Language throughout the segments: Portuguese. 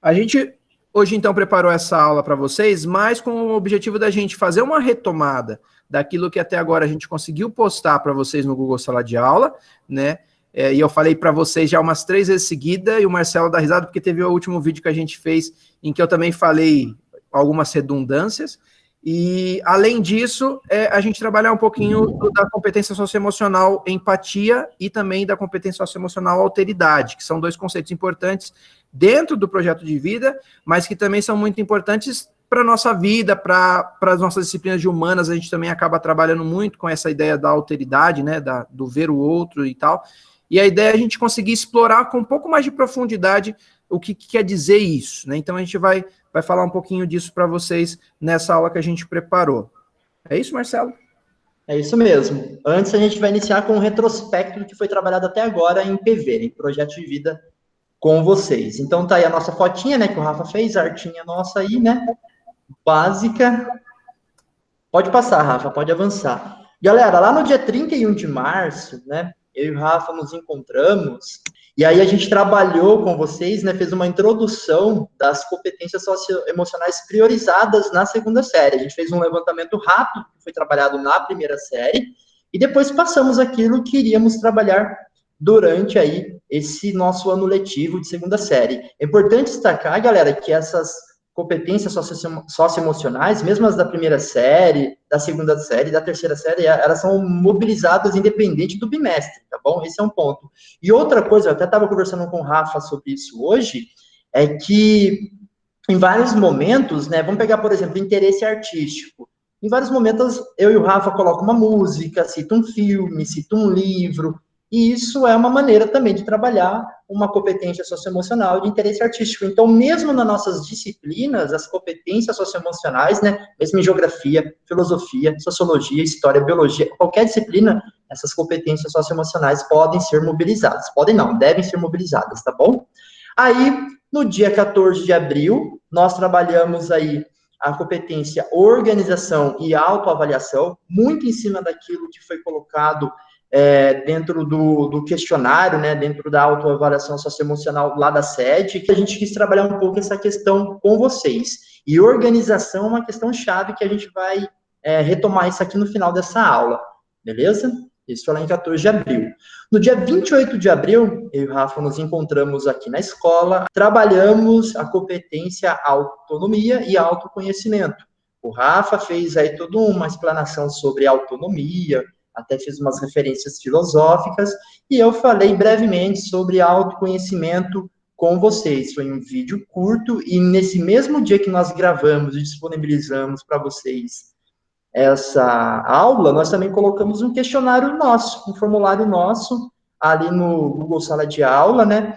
A gente hoje, então, preparou essa aula para vocês, mas com o objetivo da gente fazer uma retomada daquilo que até agora a gente conseguiu postar para vocês no Google Sala de Aula, né? E eu falei para vocês já umas 3 vezes seguida, e o Marcelo dá risada, porque teve o último vídeo que a gente fez, em que eu também falei algumas redundâncias. E, além disso, a gente trabalhar um pouquinho da competência socioemocional empatia e também da competência socioemocional alteridade, que são 2 conceitos importantes dentro do projeto de vida, mas que também são muito importantes para a nossa vida, para as nossas disciplinas de humanas. A gente também acaba trabalhando muito com essa ideia da alteridade, né, do ver o outro e tal. E a ideia é a gente conseguir explorar com um pouco mais de profundidade o que quer dizer isso, né? Então a gente vai falar um pouquinho disso para vocês nessa aula que a gente preparou. É isso, Marcelo? É isso mesmo. Antes a gente vai iniciar com um retrospecto do que foi trabalhado até agora em PV, em Projeto de Vida com vocês. Então tá aí a nossa fotinha, né, que o Rafa fez, a artinha nossa aí, né, básica. Pode passar, Rafa, pode avançar. Galera, lá no dia 31 de março, né, eu e o Rafa nos encontramos, e aí a gente trabalhou com vocês, né, fez uma introdução das competências socioemocionais priorizadas na segunda série. A gente fez um levantamento rápido, que foi trabalhado na primeira série, e depois passamos aquilo que iríamos trabalhar durante aí esse nosso ano letivo de segunda série. É importante destacar, galera, que essas competências socioemocionais, mesmo as da primeira série, da segunda série, da terceira série, elas são mobilizadas independente do bimestre, tá bom? Esse é um ponto. E outra coisa, eu até estava conversando com o Rafa sobre isso hoje, é que em vários momentos, né, vamos pegar, por exemplo, interesse artístico. Em vários momentos, eu e o Rafa colocam uma música, cita um filme, cita um livro, e isso é uma maneira também de trabalhar uma competência socioemocional de interesse artístico. Então, mesmo nas nossas disciplinas, as competências socioemocionais, né, mesmo em geografia, filosofia, sociologia, história, biologia, qualquer disciplina, essas competências socioemocionais podem ser mobilizadas. Podem não, devem ser mobilizadas, tá bom? Aí, no dia 14 de abril, nós trabalhamos aí a competência organização e autoavaliação, muito em cima daquilo que foi colocado dentro do questionário, né, dentro da autoavaliação socioemocional lá da sede, que a gente quis trabalhar um pouco essa questão com vocês. E organização é uma questão chave que a gente vai retomar isso aqui no final dessa aula, beleza? Isso foi lá em 14 de abril. No dia 28 de abril, eu e o Rafa nos encontramos aqui na escola, trabalhamos a competência autonomia e autoconhecimento. O Rafa fez aí toda uma explanação sobre autonomia, até fiz umas referências filosóficas, e eu falei brevemente sobre autoconhecimento com vocês. Foi um vídeo curto, e nesse mesmo dia que nós gravamos e disponibilizamos para vocês essa aula, nós também colocamos um questionário nosso, um formulário nosso, ali no Google Sala de Aula, né?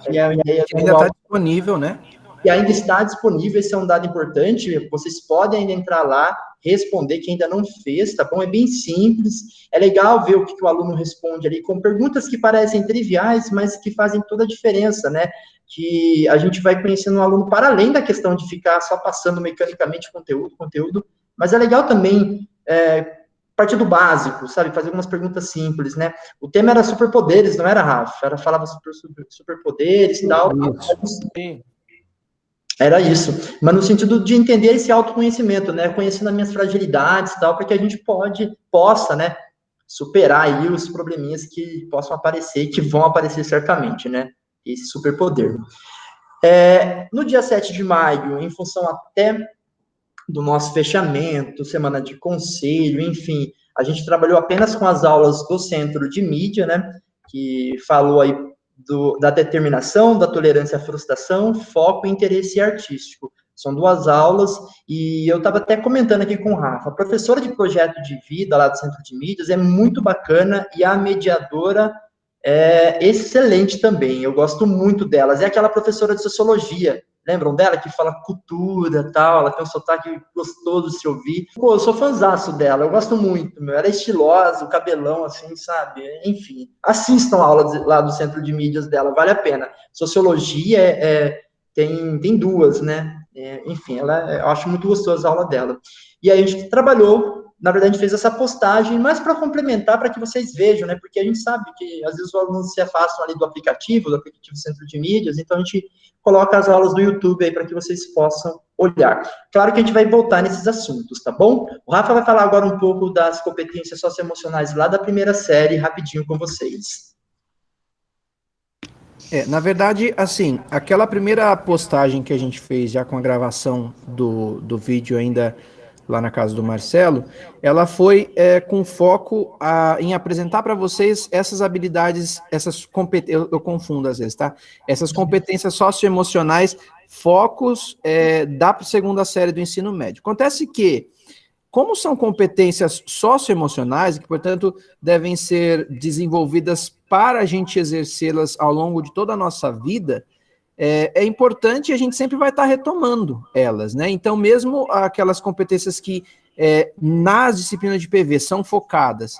Que ainda está disponível, né? E ainda está disponível, esse é um dado importante, vocês podem ainda entrar lá, responder, quem ainda não fez, tá bom? É bem simples, é legal ver o que o aluno responde ali, com perguntas que parecem triviais, mas que fazem toda a diferença, né? Que a gente vai conhecendo o aluno para além da questão de ficar só passando mecanicamente conteúdo, mas é legal também partir do básico, sabe? Fazer algumas perguntas simples, né? O tema era superpoderes, não era, Rafa? Falava sobre superpoderes e tal. Sim. Era isso, mas no sentido de entender esse autoconhecimento, né, conhecendo as minhas fragilidades e tal, para que a gente possa, né, superar aí os probleminhas que possam aparecer e que vão aparecer certamente, né, esse superpoder. No dia 7 de maio, em função até do nosso fechamento, semana de conselho, enfim, a gente trabalhou apenas com as aulas do Centro de Mídia, né, que falou aí da determinação, da tolerância à frustração, foco e interesse artístico. São 2 aulas, e eu estava até comentando aqui com o Rafa, a professora de projeto de vida lá do Centro de Mídias é muito bacana, e a mediadora é excelente também, eu gosto muito delas, é aquela professora de sociologia, lembram dela, que fala cultura, tal, ela tem um sotaque gostoso de se ouvir. Pô, eu sou fãzaço dela, eu gosto muito, meu. Ela é estilosa, o cabelão, assim, sabe? Enfim, assistam a aula lá do Centro de Mídias dela, vale a pena. Sociologia tem 2, né? Enfim, eu acho muito gostosa a aula dela. E aí a gente trabalhou na verdade, a gente fez essa postagem, mas para complementar, para que vocês vejam, né? Porque a gente sabe que às vezes os alunos se afastam ali do aplicativo Centro de Mídias, então a gente coloca as aulas do YouTube aí para que vocês possam olhar. Claro que a gente vai voltar nesses assuntos, tá bom? O Rafa vai falar agora um pouco das competências socioemocionais lá da primeira série, rapidinho com vocês. Na verdade, assim, aquela primeira postagem que a gente fez já com a gravação do vídeo ainda lá na casa do Marcelo, ela foi com foco em apresentar para vocês essas habilidades, essas competências, eu confundo às vezes, tá? Essas competências socioemocionais, focos da segunda série do ensino médio. Acontece que, como são competências socioemocionais, que, portanto, devem ser desenvolvidas para a gente exercê-las ao longo de toda a nossa vida, é importante e a gente sempre vai estar retomando elas, né? Então, mesmo aquelas competências que nas disciplinas de PV são focadas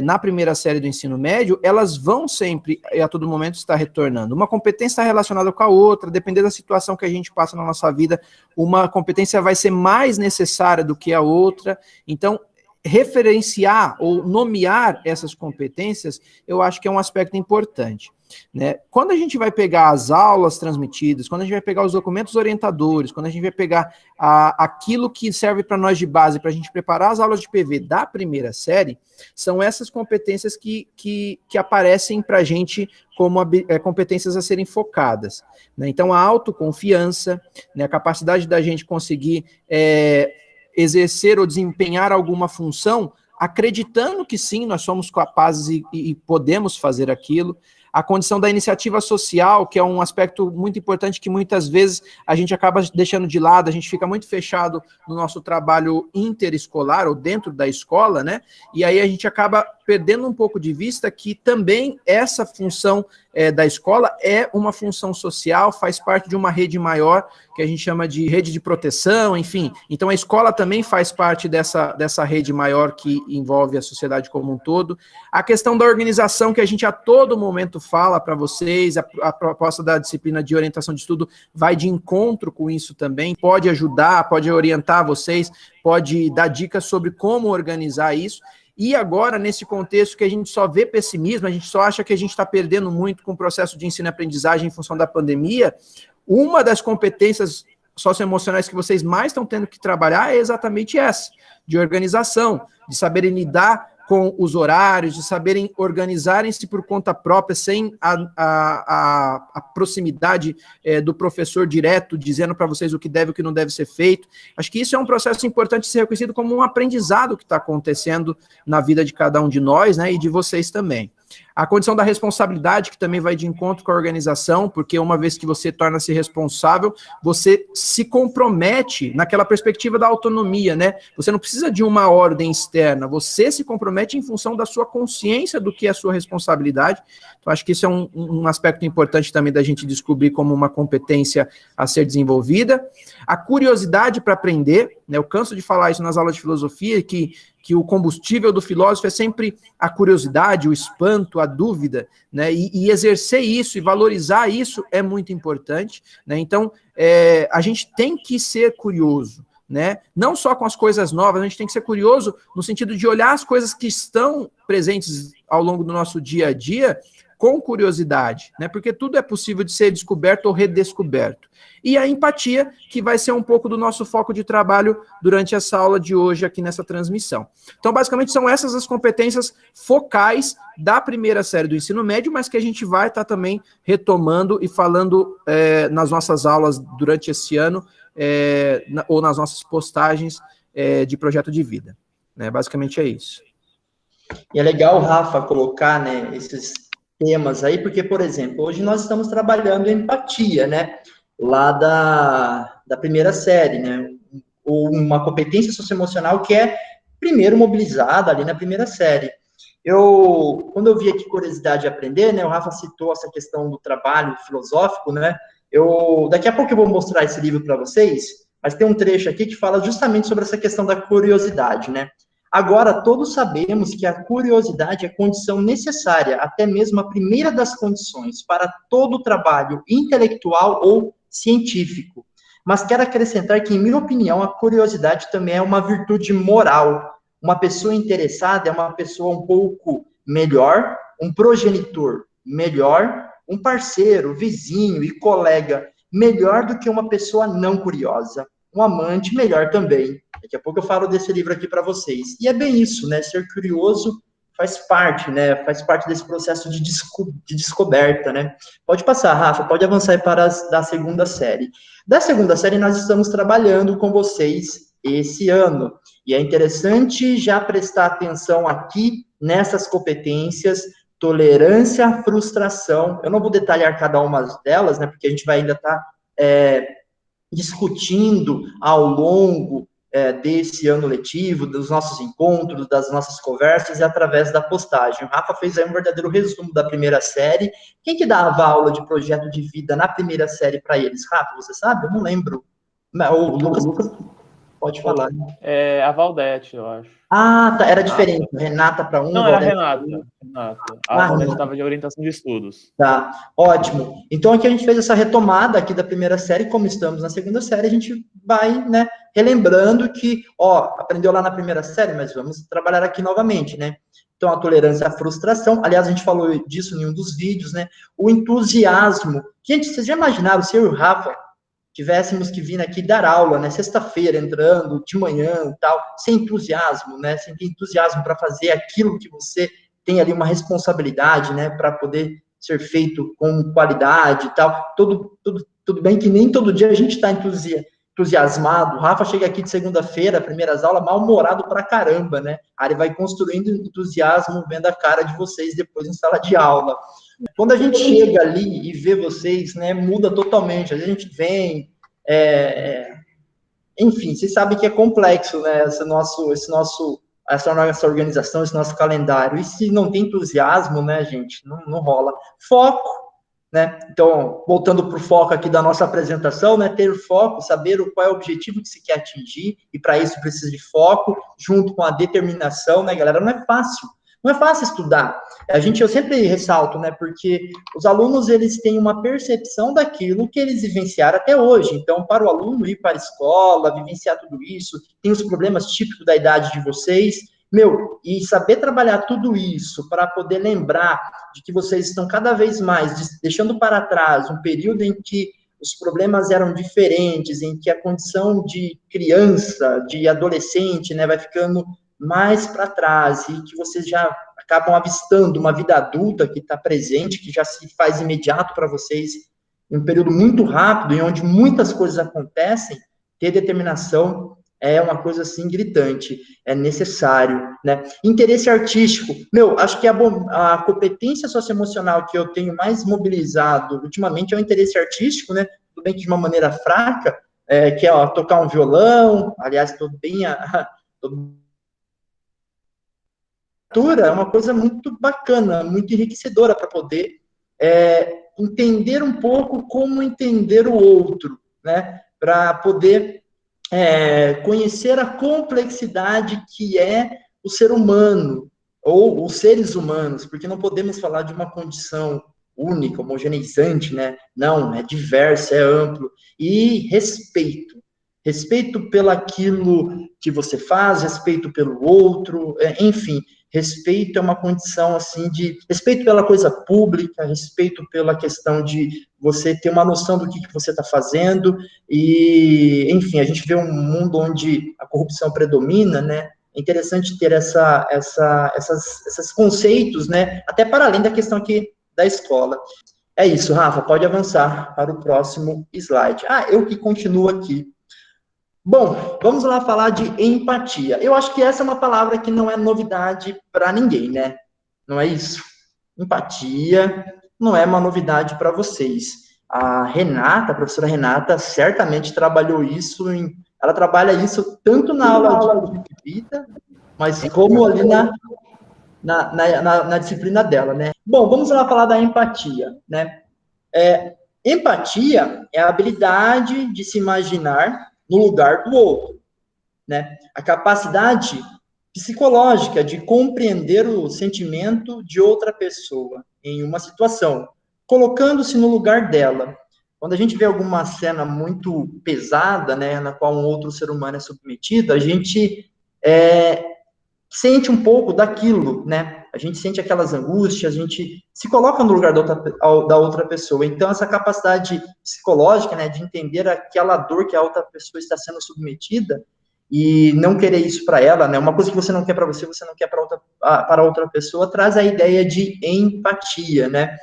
na primeira série do ensino médio, elas vão sempre, a todo momento, estar retornando. Uma competência está relacionada com a outra, dependendo da situação que a gente passa na nossa vida, uma competência vai ser mais necessária do que a outra. Então, referenciar ou nomear essas competências, eu acho que é um aspecto importante, né? Quando a gente vai pegar as aulas transmitidas, quando a gente vai pegar os documentos orientadores, quando a gente vai pegar aquilo que serve para nós de base, para a gente preparar as aulas de PV da primeira série, são essas competências que aparecem para a gente como competências a serem focadas, né? Então, a autoconfiança, né, a capacidade da gente conseguir exercer ou desempenhar alguma função, acreditando que sim, nós somos capazes e podemos fazer aquilo. A condição da iniciativa social, que é um aspecto muito importante que muitas vezes a gente acaba deixando de lado, a gente fica muito fechado no nosso trabalho interescolar ou dentro da escola, né? E aí a gente acaba perdendo um pouco de vista que também essa função da escola é uma função social, faz parte de uma rede maior, que a gente chama de rede de proteção, enfim. Então a escola também faz parte dessa rede maior que envolve a sociedade como um todo. A questão da organização, que a gente a todo momento fala para vocês, a proposta da disciplina de orientação de estudo vai de encontro com isso também, pode ajudar, pode orientar vocês, pode dar dicas sobre como organizar isso. E agora, nesse contexto que a gente só vê pessimismo, a gente só acha que a gente está perdendo muito com o processo de ensino e aprendizagem em função da pandemia, uma das competências socioemocionais que vocês mais estão tendo que trabalhar é exatamente essa, de organização, de saberem lidar com os horários, de saberem organizarem-se por conta própria, sem a proximidade do professor direto, dizendo para vocês o que deve e o que não deve ser feito. Acho que isso é um processo importante de ser reconhecido como um aprendizado que está acontecendo na vida de cada um de nós, né, e de vocês também. A condição da responsabilidade, que também vai de encontro com a organização, porque uma vez que você torna-se responsável, você se compromete naquela perspectiva da autonomia, né? Você não precisa de uma ordem externa, você se compromete em função da sua consciência do que é a sua responsabilidade. Então, acho que isso é um aspecto importante também da gente descobrir como uma competência a ser desenvolvida. A curiosidade para aprender, né? Eu canso de falar isso nas aulas de filosofia, que o combustível do filósofo é sempre a curiosidade, o espanto, a dúvida, né? E exercer isso e valorizar isso é muito importante, né? Então, a gente tem que ser curioso, né? Não só com as coisas novas, a gente tem que ser curioso no sentido de olhar as coisas que estão presentes ao longo do nosso dia a dia com curiosidade, né? Porque tudo é possível de ser descoberto ou redescoberto. E a empatia, que vai ser um pouco do nosso foco de trabalho durante essa aula de hoje aqui nessa transmissão. Então, basicamente, são essas as competências focais da primeira série do ensino médio, mas que a gente vai estar também retomando e falando nas nossas aulas durante esse ano, ou nas nossas postagens de projeto de vida. Né? Basicamente é isso. E é legal, Rafa, colocar, né, esses temas aí, porque, por exemplo, hoje nós estamos trabalhando empatia, né, lá da primeira série, né, ou uma competência socioemocional que é primeiro mobilizada ali na primeira série. Quando eu vi aqui curiosidade de aprender, né, o Rafa citou essa questão do trabalho filosófico, né, daqui a pouco eu vou mostrar esse livro para vocês, mas tem um trecho aqui que fala justamente sobre essa questão da curiosidade, né. Agora, todos sabemos que a curiosidade é condição necessária, até mesmo a primeira das condições, para todo trabalho intelectual ou científico. Mas quero acrescentar que, em minha opinião, a curiosidade também é uma virtude moral, Uma pessoa interessada é uma pessoa um pouco melhor, um progenitor melhor, um parceiro, vizinho e colega melhor do que uma pessoa não curiosa. Um amante melhor também. Daqui a pouco eu falo desse livro aqui para vocês. E é bem isso, né? Ser curioso faz parte, né? Faz parte desse processo de descoberta, né? Pode passar, Rafa, pode avançar para da segunda série. Da segunda série, nós estamos trabalhando com vocês esse ano. E é interessante já prestar atenção aqui nessas competências, tolerância à frustração. Eu não vou detalhar cada uma delas, né? Porque a gente vai ainda estar discutindo ao longo desse ano letivo, dos nossos encontros, das nossas conversas e através da postagem. O Rafa fez aí um verdadeiro resumo da primeira série. Quem que dava aula de projeto de vida na primeira série para eles? Rafa, você sabe? Eu não lembro. O Lucas pode falar. É a Valdete, eu acho. Ah, tá, era diferente. Renata para um. Não, era Renata. A Valdete estava de orientação de estudos. Tá, ótimo. Então aqui a gente fez essa retomada aqui da primeira série, como estamos na segunda série, a gente vai, né, relembrando que, aprendeu lá na primeira série, mas vamos trabalhar aqui novamente, né? Então a tolerância à frustração, aliás, a gente falou disso em um dos vídeos, né? O entusiasmo. Gente, vocês já imaginaram se eu e o Rafa tivéssemos que vir aqui dar aula, né, sexta-feira, entrando de manhã e tal, sem entusiasmo, né, sem ter entusiasmo para fazer aquilo que você tem ali uma responsabilidade, né, para poder ser feito com qualidade e tal, tudo bem que nem todo dia a gente está entusiasmado. O Rafa chega aqui de segunda-feira, primeiras aulas, mal-humorado pra caramba, né, aí ele vai construindo entusiasmo, vendo a cara de vocês depois em sala de aula. Quando a gente chega ali e vê vocês, né, muda totalmente. A gente vem, enfim, vocês sabem que é complexo, né, essa nossa organização, esse nosso calendário. E se não tem entusiasmo, né, gente, não rola. Foco, né? Então, voltando para o foco aqui da nossa apresentação, né, ter foco, saber qual é o objetivo que se quer atingir, e para isso precisa de foco, junto com a determinação, né, galera? Não é fácil. Não é fácil estudar. Eu sempre ressalto, né, porque os alunos, eles têm uma percepção daquilo que eles vivenciaram até hoje. Então, para o aluno ir para a escola, vivenciar tudo isso, tem os problemas típicos da idade de vocês, e saber trabalhar tudo isso para poder lembrar de que vocês estão cada vez mais deixando para trás um período em que os problemas eram diferentes, em que a condição de criança, de adolescente, né, vai ficando mais para trás, e que vocês já acabam avistando uma vida adulta que está presente, que já se faz imediato para vocês, em um período muito rápido, em onde muitas coisas acontecem, ter determinação é uma coisa, assim, gritante, é necessário, né? Interesse artístico, acho que a competência socioemocional que eu tenho mais mobilizado ultimamente é o interesse artístico, né? Tudo bem que de uma maneira fraca, que é tocar um violão, aliás, é uma coisa muito bacana, muito enriquecedora para poder entender um pouco como entender o outro, né? Para poder conhecer a complexidade que é o ser humano, ou os seres humanos, porque não podemos falar de uma condição única, homogeneizante, né? Não, é diverso, é amplo. E respeito pelaquilo que você faz, respeito pelo outro, enfim, respeito é uma condição, assim, de respeito pela coisa pública, respeito pela questão de você ter uma noção do que você está fazendo, e, enfim, a gente vê um mundo onde a corrupção predomina, né? É interessante ter esses conceitos, né? Até para além da questão aqui da escola. É isso, Rafa, pode avançar para o próximo slide. Eu que continuo aqui. Bom, vamos lá falar de empatia. Eu acho que essa é uma palavra que não é novidade para ninguém, né? Não é isso? Empatia não é uma novidade para vocês. A professora Renata, certamente trabalhou isso, ela trabalha isso tanto na aula de vida, mas como ali na disciplina dela, né? Bom, vamos lá falar da empatia, né? Empatia é a habilidade de se imaginar no lugar do outro, né? A capacidade psicológica de compreender o sentimento de outra pessoa em uma situação, colocando-se no lugar dela. Quando a gente vê alguma cena muito pesada, né, na qual um outro ser humano é submetido, a gente sente um pouco daquilo, né? A gente sente aquelas angústias, a gente se coloca no lugar da outra pessoa. Então, essa capacidade psicológica, né, de entender aquela dor que a outra pessoa está sendo submetida e não querer isso para ela, né? Uma coisa que você não quer para você, você não quer para outra pessoa, traz a ideia de empatia, né?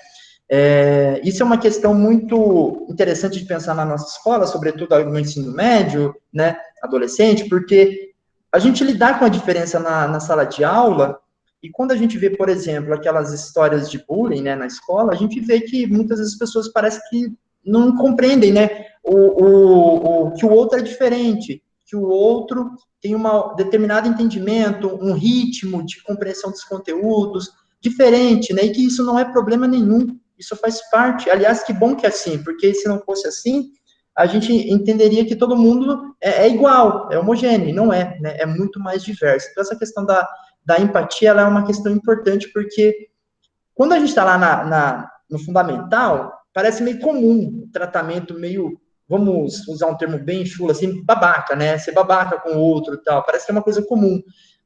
Isso é uma questão muito interessante de pensar na nossa escola, sobretudo no ensino médio, né, adolescente, porque a gente lidar com a diferença na sala de aula, e quando a gente vê, por exemplo, aquelas histórias de bullying, né, na escola, a gente vê que muitas vezes as pessoas parecem que não compreendem, né, que o outro é diferente, que o outro tem um determinado entendimento, um ritmo de compreensão dos conteúdos diferente, né, e que isso não é problema nenhum, isso faz parte. Aliás, que bom que é assim, porque se não fosse assim, a gente entenderia que todo mundo é igual, é homogêneo, e não é, né? É muito mais diverso. Então, essa questão da empatia, ela é uma questão importante, porque quando a gente está lá no fundamental, parece meio comum, o tratamento meio, vamos usar um termo bem chulo, assim, babaca, né? Ser babaca com o outro e tal, parece que é uma coisa comum.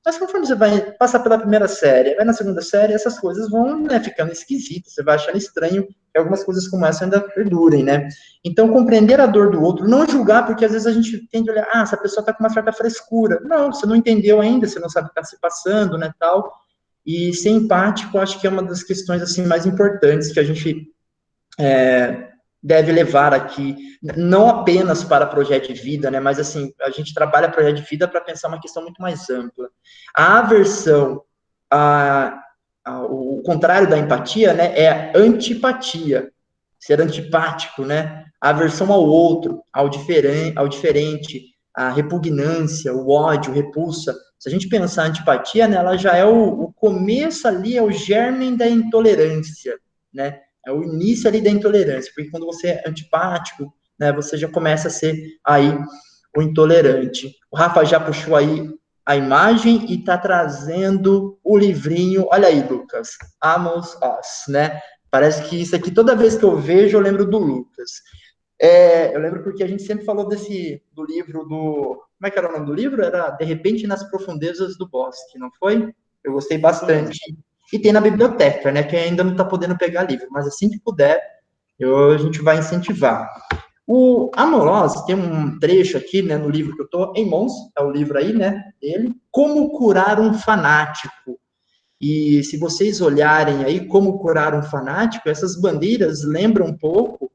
Mas conforme você vai passar pela primeira série, vai na segunda série, essas coisas vão, né, ficando esquisitas, você vai achando estranho que algumas coisas como essa ainda perdurem, né? Então, compreender a dor do outro, não julgar, porque às vezes a gente tende a olhar, essa pessoa tá com uma certa frescura. Não, você não entendeu ainda, você não sabe o que tá se passando, né, tal. E ser empático, acho que é uma das questões, assim, mais importantes que a gente deve levar aqui, não apenas para projeto de vida, né, mas assim, a gente trabalha projeto de vida para pensar uma questão muito mais ampla. A aversão, o contrário da empatia, né, é a antipatia, ser antipático, né, a aversão ao outro, ao diferente, a repugnância, o ódio, repulsa. Se a gente pensar a antipatia, né, ela já é o começo ali, é o germe da intolerância, né, é o início ali da intolerância, porque quando você é antipático, né, você já começa a ser aí o intolerante. O Rafa já puxou aí a imagem e está trazendo o livrinho. Olha aí, Lucas, Amos Us, né? Parece que isso aqui, toda vez que eu vejo, eu lembro do Lucas. Eu lembro porque a gente sempre falou do livro do... Como é que era o nome do livro? Era De Repente nas Profundezas do Bosque, não foi? Eu gostei bastante. E tem na biblioteca, né, que ainda não está podendo pegar livro, mas assim que puder, a gente vai incentivar. O Amorós tem um trecho aqui, né, no livro que eu estou em mãos, é o livro aí, né, dele, Como Curar um Fanático. E se vocês olharem aí, Como Curar um Fanático, essas bandeiras lembram um pouco,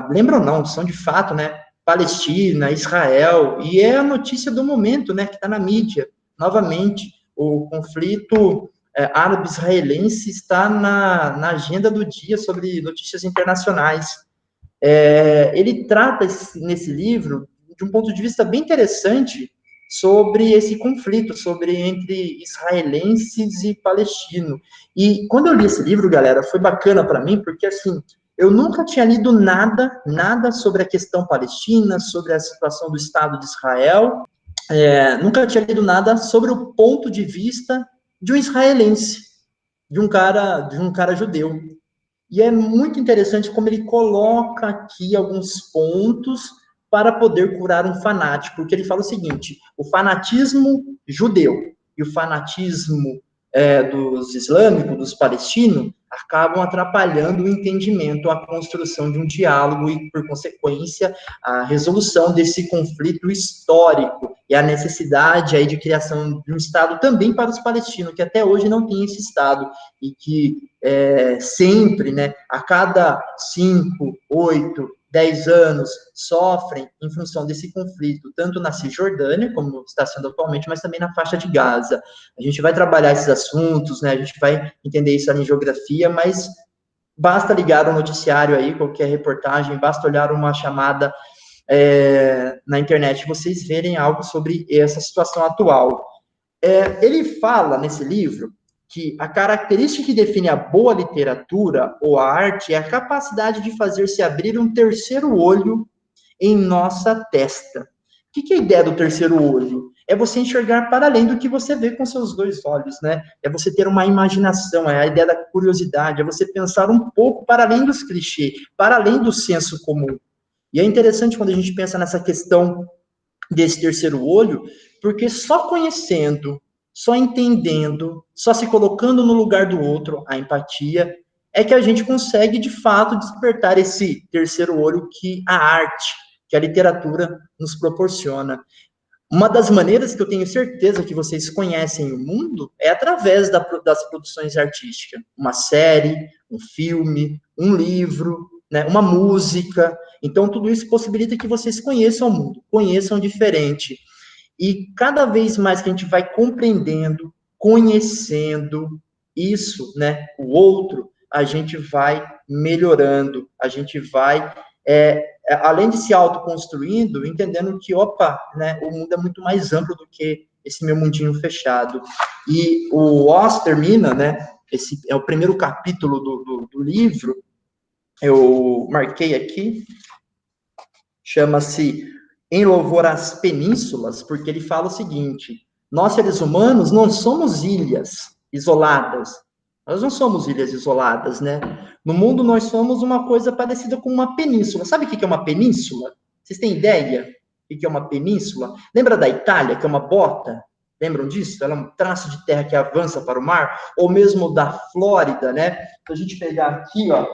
lembram não, são de fato, né, Palestina, Israel, e é a notícia do momento, né, que está na mídia. Novamente, o conflito árabe-israelense está na agenda do dia sobre notícias internacionais. Ele trata nesse livro de um ponto de vista bem interessante sobre esse conflito, entre israelenses e palestinos. E quando eu li esse livro, galera, foi bacana para mim, porque assim, eu nunca tinha lido nada sobre a questão palestina, sobre a situação do Estado de Israel, nunca tinha lido nada sobre o ponto de vista de um israelense, de um cara judeu. E é muito interessante como ele coloca aqui alguns pontos para poder curar um fanático, porque ele fala o seguinte: o fanatismo judeu e o fanatismo dos islâmicos, dos palestinos, acabam atrapalhando o entendimento, a construção de um diálogo e, por consequência, a resolução desse conflito histórico e a necessidade aí de criação de um Estado também para os palestinos, que até hoje não tem esse Estado, e que sempre, né, a cada 5, 8, 10 anos, sofrem em função desse conflito, tanto na Cisjordânia, como está sendo atualmente, mas também na faixa de Gaza. A gente vai trabalhar esses assuntos, né, a gente vai entender isso ali em geografia, mas basta ligar o noticiário aí, qualquer reportagem, basta olhar uma chamada na internet, vocês verem algo sobre essa situação atual. Ele fala nesse livro que a característica que define a boa literatura ou a arte é a capacidade de fazer-se abrir um terceiro olho em nossa testa. O que é a ideia do terceiro olho? É você enxergar para além do que você vê com seus dois olhos, né? É você ter uma imaginação, é a ideia da curiosidade, é você pensar um pouco para além dos clichês, para além do senso comum. E é interessante quando a gente pensa nessa questão desse terceiro olho, porque só conhecendo, só entendendo, só se colocando no lugar do outro, a empatia, é que a gente consegue, de fato, despertar esse terceiro olho que a arte, que a literatura nos proporciona. Uma das maneiras que eu tenho certeza que vocês conhecem o mundo é através das produções artísticas. Uma série, um filme, um livro, né, uma música. Então, tudo isso possibilita que vocês conheçam o mundo, conheçam diferente. E cada vez mais que a gente vai compreendendo, conhecendo isso, né, o outro, a gente vai melhorando, a gente vai, além de se autoconstruindo, entendendo que, opa, né, o mundo é muito mais amplo do que esse meu mundinho fechado. E o Oz termina, né, esse é o primeiro capítulo do livro, eu marquei aqui, chama-se Em Louvor às Penínsulas, porque ele fala o seguinte: nós, seres humanos, não somos ilhas isoladas. Nós não somos ilhas isoladas, né? No mundo, nós somos uma coisa parecida com uma península. Sabe o que é uma península? Vocês têm ideia do que é uma península? Lembra da Itália, que é uma bota? Lembram disso? Ela é um traço de terra que avança para o mar. Ou mesmo da Flórida, né? Se a gente pegar aqui, ó,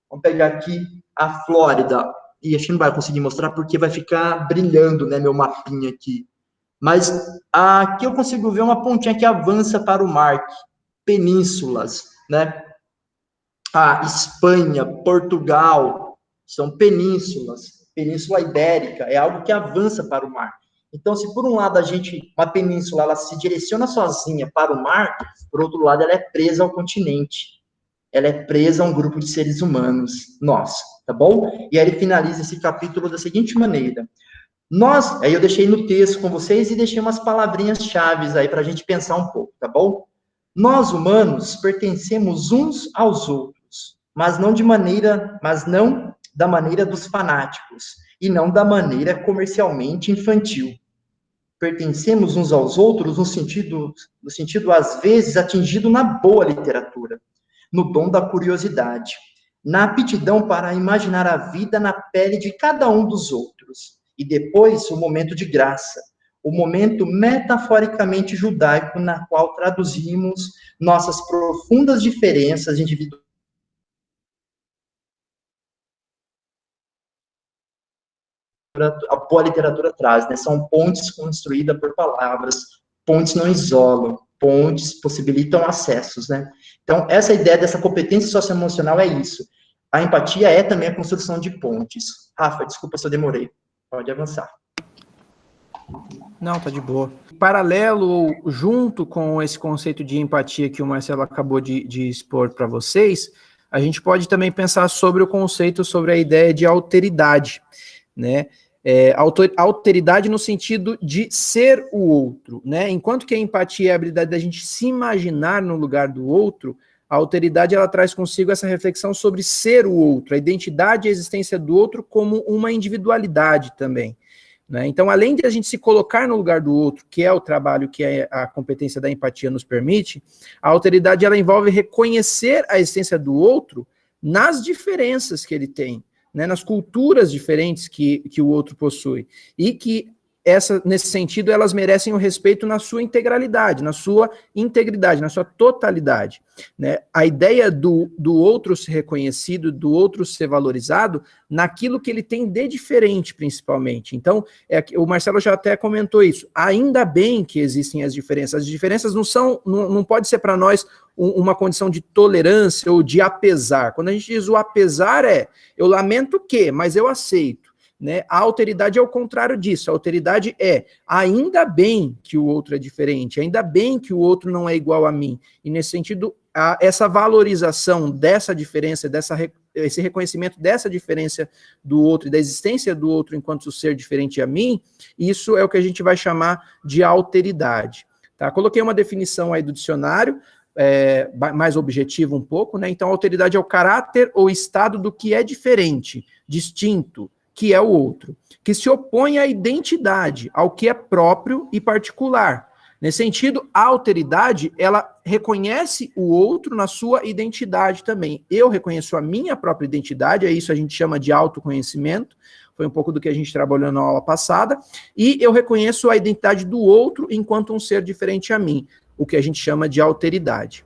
vamos pegar aqui a Flórida. E a gente não vai conseguir mostrar porque vai ficar brilhando, né, meu mapinha aqui. Mas aqui eu consigo ver uma pontinha que avança para o mar, penínsulas, né? A Espanha, Portugal, são penínsulas. Península Ibérica é algo que avança para o mar. Então, se por um lado uma península, ela se direciona sozinha para o mar, por outro lado, ela é presa ao continente. Ela é presa a um grupo de seres humanos, nós, tá bom? E aí ele finaliza esse capítulo da seguinte maneira: aí eu deixei no texto com vocês e deixei umas palavrinhas chaves aí para a gente pensar um pouco, tá bom? Nós, humanos, pertencemos uns aos outros, mas não da maneira dos fanáticos, e não da maneira comercialmente infantil. Pertencemos uns aos outros no sentido, às vezes, atingido na boa literatura, no dom da curiosidade, na aptidão para imaginar a vida na pele de cada um dos outros, e depois o momento de graça, o momento metaforicamente judaico na qual traduzimos nossas profundas diferenças individuais. A boa literatura traz, né? São pontes construídas por palavras, pontes não isolam, pontes possibilitam acessos, né? Então, essa ideia dessa competência socioemocional é isso. A empatia é também a construção de pontes. Rafa, desculpa se eu demorei. Pode avançar. Não, tá de boa. Paralelo, junto com esse conceito de empatia que o Marcelo acabou de expor para vocês, a gente pode também pensar sobre o conceito, sobre a ideia de alteridade, né? Alteridade no sentido de ser o outro, né? Enquanto que a empatia é a habilidade da gente se imaginar no lugar do outro, a alteridade ela traz consigo essa reflexão sobre ser o outro, a identidade e a existência do outro como uma individualidade também, né? Então, além de a gente se colocar no lugar do outro, que é o trabalho que a competência da empatia nos permite, a alteridade ela envolve reconhecer a existência do outro nas diferenças que ele tem, né, nas culturas diferentes que o outro possui, e que, nesse sentido, elas merecem o respeito na sua integralidade, na sua integridade, na sua totalidade, né? A ideia do outro ser reconhecido, do outro ser valorizado, naquilo que ele tem de diferente, principalmente. Então, o Marcelo já até comentou isso, ainda bem que existem as diferenças não pode ser para nós uma condição de tolerância ou de apesar. Quando a gente diz o apesar eu lamento que, mas eu aceito, né? A alteridade é o contrário disso. A alteridade ainda bem que o outro é diferente, ainda bem que o outro não é igual a mim. E nesse sentido, essa valorização dessa diferença, esse reconhecimento dessa diferença do outro e da existência do outro enquanto ser diferente a mim, isso é o que a gente vai chamar de alteridade. Tá? Coloquei uma definição aí do dicionário, mais objetivo um pouco, né? Então, a alteridade é o caráter ou estado do que é diferente, distinto, que é o outro, que se opõe à identidade, ao que é próprio e particular. Nesse sentido, a alteridade, ela reconhece o outro na sua identidade também. Eu reconheço a minha própria identidade, isso a gente chama de autoconhecimento. foi um pouco do que a gente trabalhou na aula passada, e eu reconheço a identidade do outro enquanto um ser diferente a mim, o que a gente chama de alteridade.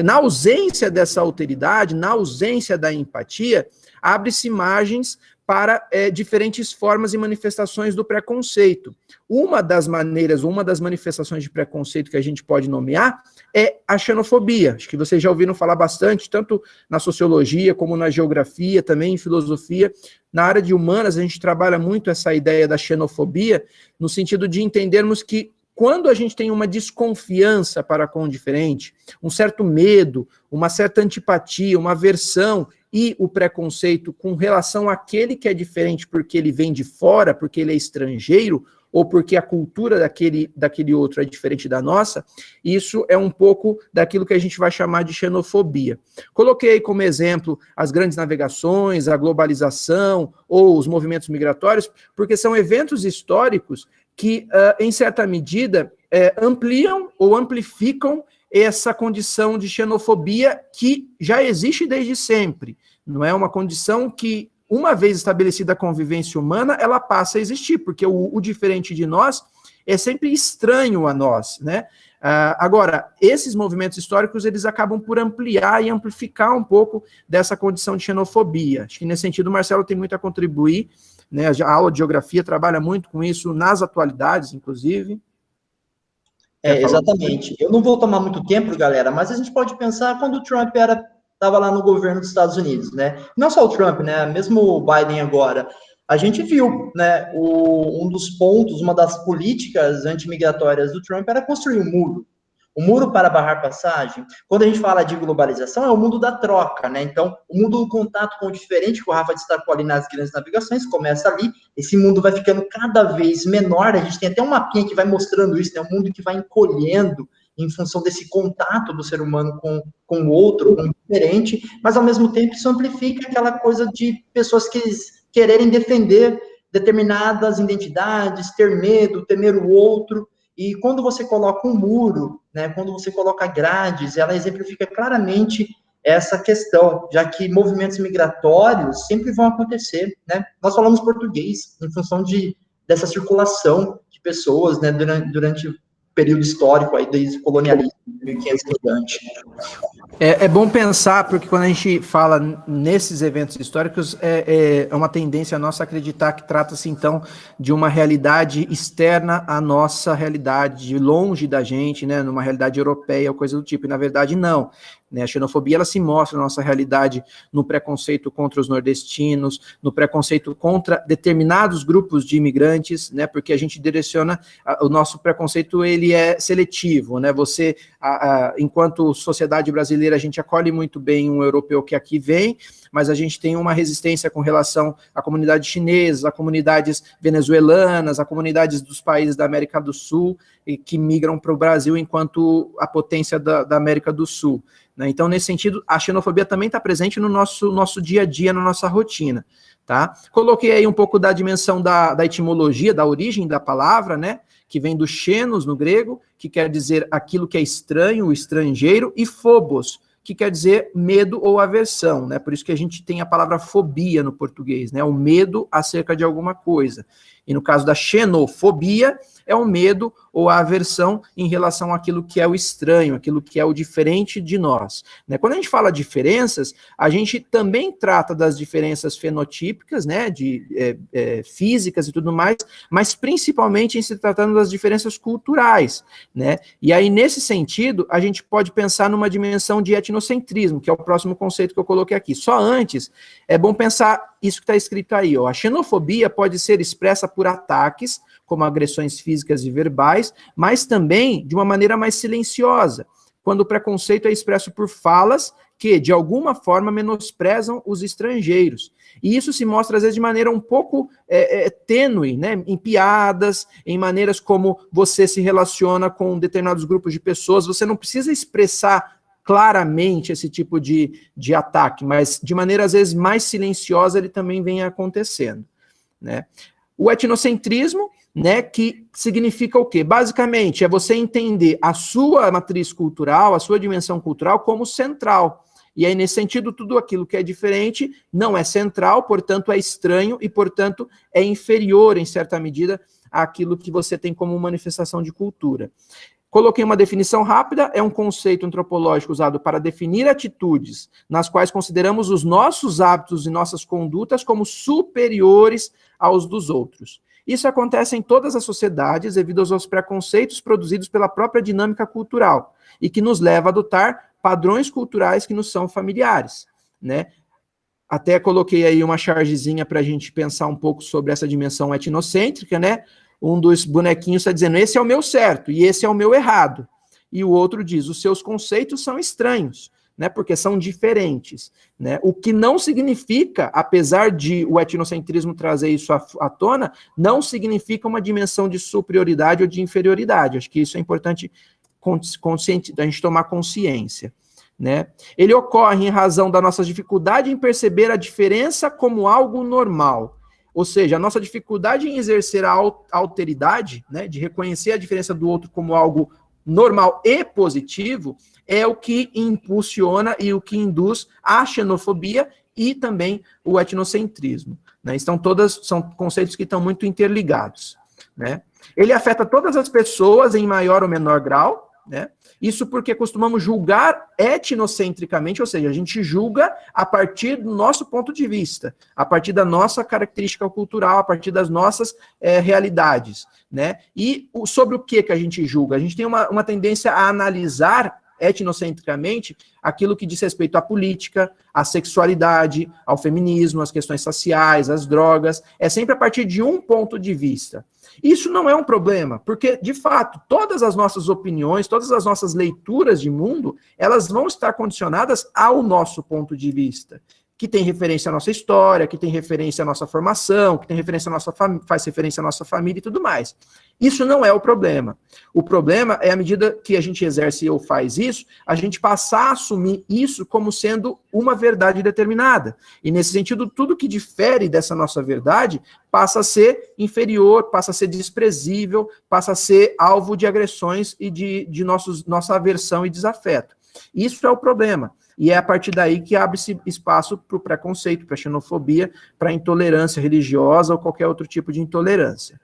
Na ausência dessa alteridade, na ausência da empatia, abre-se margens para diferentes formas e manifestações do preconceito. Uma das maneiras, uma das manifestações de preconceito que a gente pode nomear é a xenofobia. Acho que vocês já ouviram falar bastante, tanto na sociologia como na geografia, também em filosofia. Na área de humanas, a gente trabalha muito essa ideia da xenofobia, no sentido de entendermos que quando a gente tem uma desconfiança para com o diferente, um certo medo, uma certa antipatia, uma aversão e o preconceito com relação àquele que é diferente porque ele vem de fora, porque ele é estrangeiro, ou porque a cultura daquele outro é diferente da nossa, isso é um pouco daquilo que a gente vai chamar de xenofobia. Coloquei como exemplo as grandes navegações, a globalização ou os movimentos migratórios, porque são eventos históricos que, em certa medida, ampliam ou amplificam essa condição de xenofobia que já existe desde sempre. Não é uma condição que, uma vez estabelecida a convivência humana, ela passa a existir, porque o diferente de nós é sempre estranho a nós, né? Agora, esses movimentos históricos, eles acabam por ampliar e amplificar um pouco dessa condição de xenofobia. Acho que, nesse sentido, o Marcelo tem muito a contribuir, né? A aula de geografia trabalha muito com isso, nas atualidades, inclusive. Exatamente. Eu não vou tomar muito tempo, galera, mas a gente pode pensar quando o Trump estava lá no governo dos Estados Unidos, né? Não só o Trump, né? Mesmo o Biden agora. A gente viu, né? Um dos pontos, uma das políticas antimigratórias do Trump era construir um muro. O muro para barrar passagem. Quando a gente fala de globalização, é o mundo da troca, né? Então, o mundo do contato com o diferente, que o Rafa destacou ali nas grandes navegações, começa ali, esse mundo vai ficando cada vez menor, a gente tem até um mapinha que vai mostrando isso, né? Um mundo que vai encolhendo em função desse contato do ser humano com o outro, com o diferente, mas, ao mesmo tempo, isso amplifica aquela coisa de pessoas que quererem defender determinadas identidades, ter medo, temer o outro. E quando você coloca um muro, né, quando você coloca grades, ela exemplifica claramente essa questão, já que movimentos migratórios sempre vão acontecer, né? Nós falamos português em função dessa circulação de pessoas, né, durante o período histórico aí desde o colonialismo, 1500 em diante. É bom pensar, porque quando a gente fala nesses eventos históricos, é uma tendência nossa acreditar que trata-se, então, de uma realidade externa à nossa realidade, longe da gente, né, numa realidade europeia ou coisa do tipo, e na verdade não. Né, a xenofobia, ela se mostra na nossa realidade no preconceito contra os nordestinos, no preconceito contra determinados grupos de imigrantes, né, porque a gente direciona, o nosso preconceito, ele é seletivo, né, você, enquanto sociedade brasileira, a gente acolhe muito bem um europeu que aqui vem, mas a gente tem uma resistência com relação à comunidade chinesa, a comunidades venezuelanas, a comunidades dos países da América do Sul, e que migram para o Brasil enquanto a potência da América do Sul. Né? Então, nesse sentido, a xenofobia também está presente no nosso dia a dia, na nossa rotina. Tá? Coloquei aí um pouco da dimensão da etimologia, da origem da palavra, né? Que vem do xenos, no grego, que quer dizer aquilo que é estranho, o estrangeiro, e phobos, que quer dizer medo ou aversão, né? Por isso que a gente tem a palavra fobia no português, né? O medo acerca de alguma coisa. E no caso da xenofobia, é o medo ou a aversão em relação àquilo que é o estranho, aquilo que é o diferente de nós. Né? Quando a gente fala diferenças, a gente também trata das diferenças fenotípicas, né, físicas e tudo mais, mas principalmente em se tratando das diferenças culturais. Né? E aí, nesse sentido, a gente pode pensar numa dimensão de etnocentrismo, que é o próximo conceito que eu coloquei aqui. Só antes, é bom pensar isso que está escrito aí. Ó. A xenofobia pode ser expressa por ataques, como agressões físicas e verbais, mas também de uma maneira mais silenciosa, quando o preconceito é expresso por falas que, de alguma forma, menosprezam os estrangeiros. E isso se mostra, às vezes, de maneira um pouco tênue, né? Em piadas, em maneiras como você se relaciona com determinados grupos de pessoas. Você não precisa expressar claramente esse tipo de ataque, mas de maneira, às vezes, mais silenciosa, ele também vem acontecendo. Né? O etnocentrismo, né, que significa o quê? Basicamente, é você entender a sua matriz cultural, a sua dimensão cultural como central. E aí, nesse sentido, tudo aquilo que é diferente não é central, portanto, é estranho e, portanto, é inferior, em certa medida, àquilo que você tem como manifestação de cultura. Coloquei uma definição rápida, é um conceito antropológico usado para definir atitudes nas quais consideramos os nossos hábitos e nossas condutas como superiores aos dos outros. Isso acontece em todas as sociedades devido aos preconceitos produzidos pela própria dinâmica cultural e que nos leva a adotar padrões culturais que nos são familiares, né? Até coloquei aí uma chargezinha para a gente pensar um pouco sobre essa dimensão etnocêntrica, né? Um dos bonequinhos está dizendo, esse é o meu certo e esse é o meu errado. E o outro diz, os seus conceitos são estranhos, né? Porque são diferentes, né? O que não significa, apesar de o etnocentrismo trazer isso à tona, não significa uma dimensão de superioridade ou de inferioridade. Acho que isso é importante a gente tomar consciência, né? Ele ocorre em razão da nossa dificuldade em perceber a diferença como algo normal. Ou seja, a nossa dificuldade em exercer a alteridade, né, de reconhecer a diferença do outro como algo normal e positivo, é o que impulsiona e o que induz a xenofobia e também o etnocentrismo, né? São conceitos que estão muito interligados, né? Ele afeta todas as pessoas em maior ou menor grau, né? Isso porque costumamos julgar etnocentricamente, ou seja, a gente julga a partir do nosso ponto de vista, a partir da nossa característica cultural, a partir das nossas realidades, né? E sobre o que a gente julga? A gente tem uma tendência a analisar etnocentricamente aquilo que diz respeito à política, à sexualidade, ao feminismo, às questões sociais, às drogas, é sempre a partir de um ponto de vista. Isso não é um problema, porque, de fato, todas as nossas opiniões, todas as nossas leituras de mundo, elas vão estar condicionadas ao nosso ponto de vista, que tem referência à nossa história, que tem referência à nossa formação, que tem referência à nossa faz referência à nossa família e tudo mais. Isso não é o problema. O problema é, à medida que a gente exerce ou faz isso, a gente passar a assumir isso como sendo uma verdade determinada. E, nesse sentido, tudo que difere dessa nossa verdade passa a ser inferior, passa a ser desprezível, passa a ser alvo de agressões e de nossa aversão e desafeto. Isso é o problema. E é a partir daí que abre-se espaço para o preconceito, para a xenofobia, para a intolerância religiosa ou qualquer outro tipo de intolerância.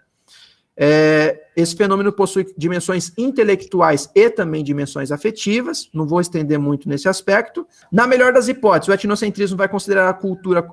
Esse fenômeno possui dimensões intelectuais e também dimensões afetivas, não vou estender muito nesse aspecto. Na melhor das hipóteses, o etnocentrismo vai considerar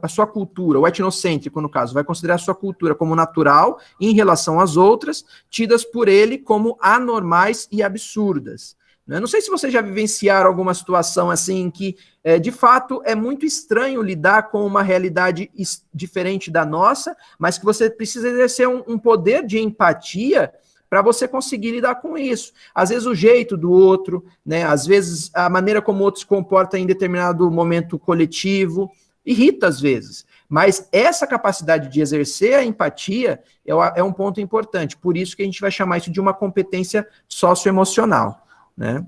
a sua cultura, o etnocêntrico, no caso, vai considerar a sua cultura como natural em relação às outras, tidas por ele como anormais e absurdas. Não sei se vocês já vivenciaram alguma situação assim em que, de fato, é muito estranho lidar com uma realidade diferente da nossa, mas que você precisa exercer um poder de empatia para você conseguir lidar com isso. Às vezes o jeito do outro, né? Às vezes a maneira como o outro se comporta em determinado momento coletivo, irrita às vezes. Mas essa capacidade de exercer a empatia é um ponto importante. Por isso que a gente vai chamar isso de uma competência socioemocional, né?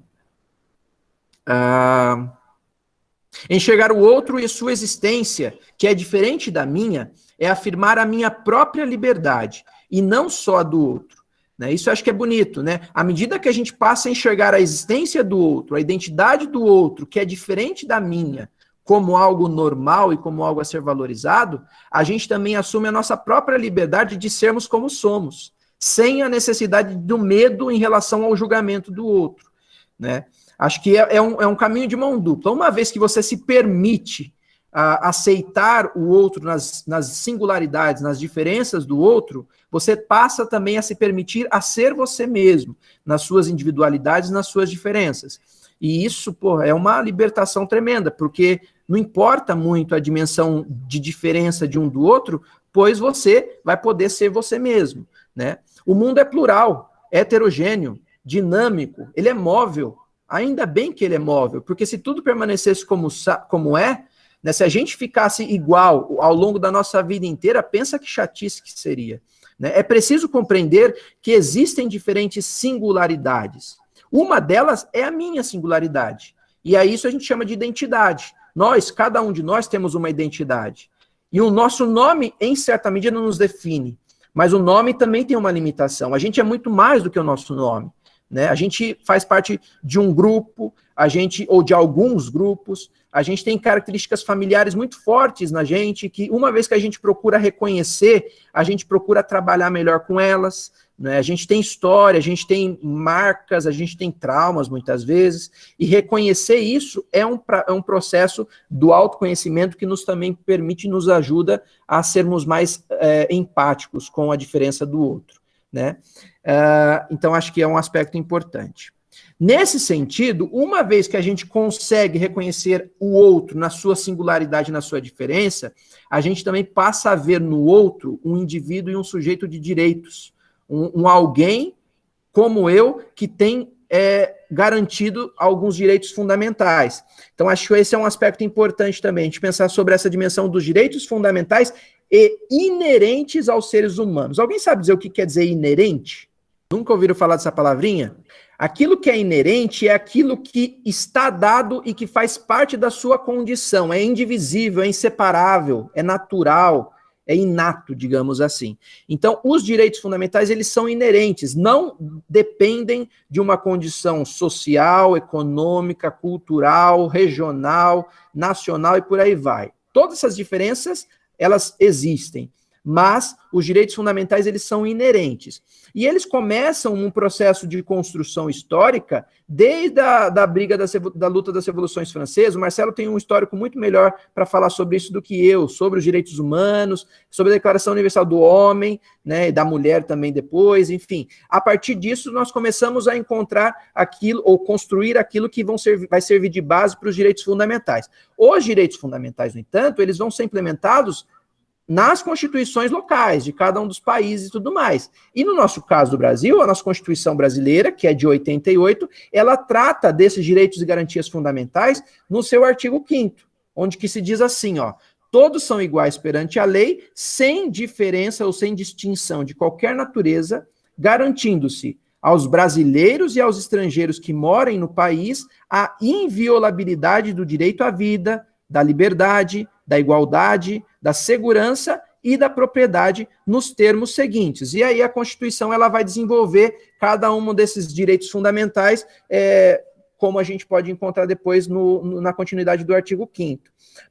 Enxergar o outro e sua existência, que é diferente da minha, é afirmar a minha própria liberdade, e não só a do outro, né? Isso eu acho que é bonito, né? À medida que a gente passa a enxergar a existência do outro, a identidade do outro, que é diferente da minha, como algo normal e como algo a ser valorizado, a gente também assume a nossa própria liberdade de sermos como somos, sem a necessidade do medo em relação ao julgamento do outro, né? Acho que é um caminho de mão dupla. Uma vez que você se permite aceitar o outro nas singularidades, nas diferenças do outro, você passa também a se permitir a ser você mesmo, nas suas individualidades, nas suas diferenças. E isso, é uma libertação tremenda, porque não importa muito a dimensão de diferença de um do outro, pois você vai poder ser você mesmo, né? O mundo é plural, heterogêneo, dinâmico, ele é móvel. Ainda bem que ele é móvel, porque se tudo permanecesse como é, né, se a gente ficasse igual ao longo da nossa vida inteira, pensa que chatice que seria, né? É preciso compreender que existem diferentes singularidades. Uma delas é a minha singularidade. E a isso a gente chama de identidade. Cada um de nós temos uma identidade. E o nosso nome, em certa medida, nos define. Mas o nome também tem uma limitação. A gente é muito mais do que o nosso nome. né? A gente faz parte de um grupo, ou de alguns grupos, a gente tem características familiares muito fortes na gente, que uma vez que a gente procura reconhecer, a gente procura trabalhar melhor com elas, né? A gente tem história, a gente tem marcas, a gente tem traumas muitas vezes, e reconhecer isso é um processo do autoconhecimento que também permite, nos ajuda a sermos mais empáticos com a diferença do outro, né? Então, acho que é um aspecto importante. Nesse sentido, uma vez que a gente consegue reconhecer o outro na sua singularidade, na sua diferença, a gente também passa a ver no outro um indivíduo e um sujeito de direitos, um alguém como eu que tem garantido alguns direitos fundamentais. Então, acho que esse é um aspecto importante também, a gente pensar sobre essa dimensão dos direitos fundamentais e inerentes aos seres humanos. Alguém sabe dizer o que quer dizer inerente? Nunca ouviram falar dessa palavrinha? Aquilo que é inerente é aquilo que está dado e que faz parte da sua condição, é indivisível, é inseparável, é natural, é inato, digamos assim. Então, os direitos fundamentais, eles são inerentes, não dependem de uma condição social, econômica, cultural, regional, nacional e por aí vai. Todas essas diferenças, elas existem, mas os direitos fundamentais, eles são inerentes. E eles começam um processo de construção histórica desde a briga da luta das revoluções francesas. O Marcelo tem um histórico muito melhor para falar sobre isso do que eu, sobre os direitos humanos, sobre a Declaração Universal do Homem, né, e da mulher também depois, enfim. A partir disso, nós começamos a encontrar aquilo, ou construir aquilo que vai servir de base para os direitos fundamentais. Os direitos fundamentais, no entanto, eles vão ser implementados nas constituições locais de cada um dos países e tudo mais. E no nosso caso do Brasil, a nossa Constituição brasileira, que é de 88, ela trata desses direitos e garantias fundamentais no seu artigo 5º, onde que se diz assim, ó, todos são iguais perante a lei, sem diferença ou sem distinção de qualquer natureza, garantindo-se aos brasileiros e aos estrangeiros que morem no país a inviolabilidade do direito à vida, da liberdade, da igualdade, da segurança e da propriedade nos termos seguintes. E aí a Constituição ela vai desenvolver cada um desses direitos fundamentais, como a gente pode encontrar depois na continuidade do artigo 5º.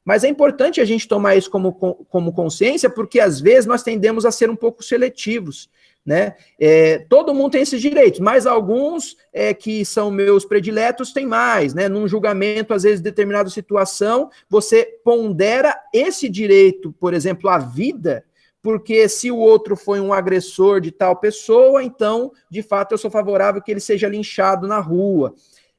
Mas é importante a gente tomar isso como consciência, porque às vezes nós tendemos a ser um pouco seletivos, né? Todo mundo tem esses direitos, mas alguns que são meus prediletos têm mais, né? Num julgamento, às vezes, de determinada situação, você pondera esse direito, por exemplo, à vida, porque se o outro foi um agressor de tal pessoa, então, de fato, eu sou favorável que ele seja linchado na rua.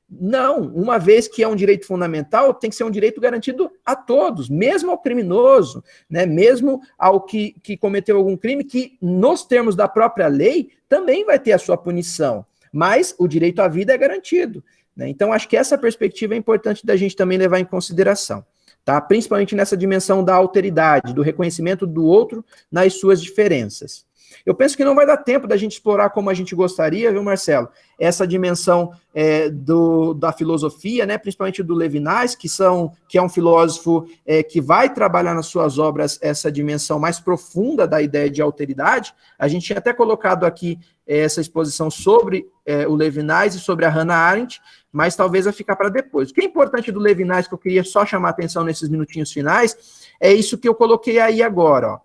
Não, uma vez que é um direito fundamental, tem que ser um direito garantido a todos, mesmo ao criminoso, né, mesmo ao que cometeu algum crime, que nos termos da própria lei também vai ter a sua punição, mas o direito à vida é garantido, né? Então acho que essa perspectiva é importante da gente também levar em consideração, tá? Principalmente nessa dimensão da alteridade, do reconhecimento do outro nas suas diferenças. Eu penso que não vai dar tempo da gente explorar como a gente gostaria, viu, Marcelo? Essa dimensão da filosofia, né, principalmente do Levinas, que é um filósofo que vai trabalhar nas suas obras essa dimensão mais profunda da ideia de alteridade. A gente tinha até colocado aqui essa exposição sobre o Levinas e sobre a Hannah Arendt, mas talvez vai ficar para depois. O que é importante do Levinas, que eu queria só chamar a atenção nesses minutinhos finais, é isso que eu coloquei aí agora, ó.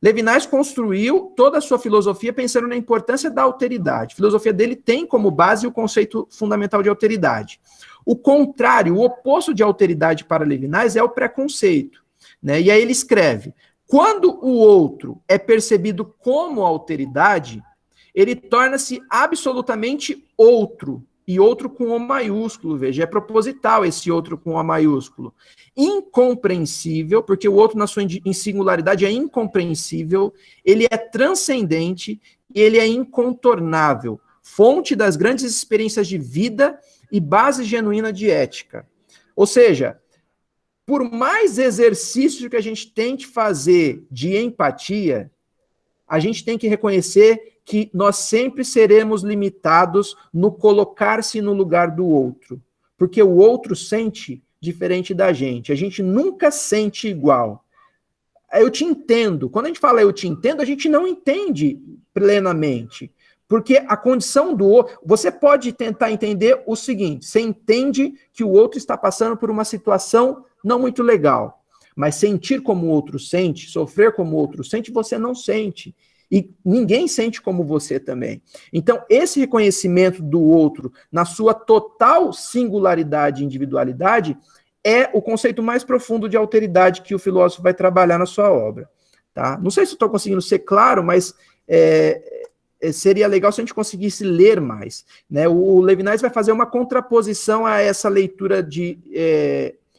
Levinas construiu toda a sua filosofia pensando na importância da alteridade. A filosofia dele tem como base o conceito fundamental de alteridade. O contrário, o oposto de alteridade para Levinas é o preconceito, né? E aí ele escreve, quando o outro é percebido como alteridade, ele torna-se absolutamente outro, e outro com O maiúsculo, veja, é proposital esse outro com O maiúsculo. Incompreensível, porque o outro na sua singularidade é incompreensível, ele é transcendente e ele é incontornável, fonte das grandes experiências de vida e base genuína de ética. Ou seja, por mais exercício que a gente tente fazer de empatia, a gente tem que reconhecer que nós sempre seremos limitados no colocar-se no lugar do outro, porque o outro sente diferente da gente, a gente nunca sente igual. Eu te entendo, quando a gente fala eu te entendo, a gente não entende plenamente, Porque a condição do outro... Você pode tentar entender o seguinte, você entende que o outro está passando por uma situação não muito legal, mas sentir como o outro sente, sofrer como o outro sente, você não sente. E ninguém sente como você também. Então, esse reconhecimento do outro na sua total singularidade e individualidade é o conceito mais profundo de alteridade que o filósofo vai trabalhar na sua obra. Tá? Não sei se estou conseguindo ser claro, mas seria legal se a gente conseguisse ler mais. Né? O Levinas vai fazer uma contraposição a essa leitura de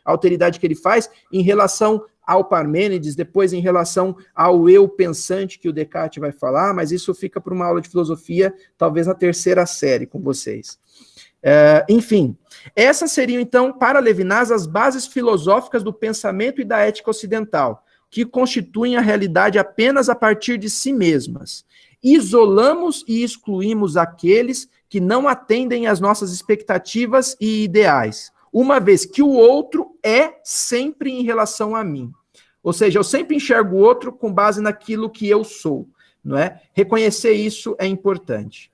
alteridade que ele faz em relação ao Parmênides, depois em relação ao eu pensante que o Descartes vai falar, mas isso fica para uma aula de filosofia, talvez na terceira série com vocês. Enfim, essas seriam então, para Levinas, as bases filosóficas do pensamento e da ética ocidental, que constituem a realidade apenas a partir de si mesmas. Isolamos e excluímos aqueles que não atendem às nossas expectativas e ideais, uma vez que o outro é sempre em relação a mim. Ou seja, eu sempre enxergo o outro com base naquilo que eu sou, não é? Reconhecer isso é importante.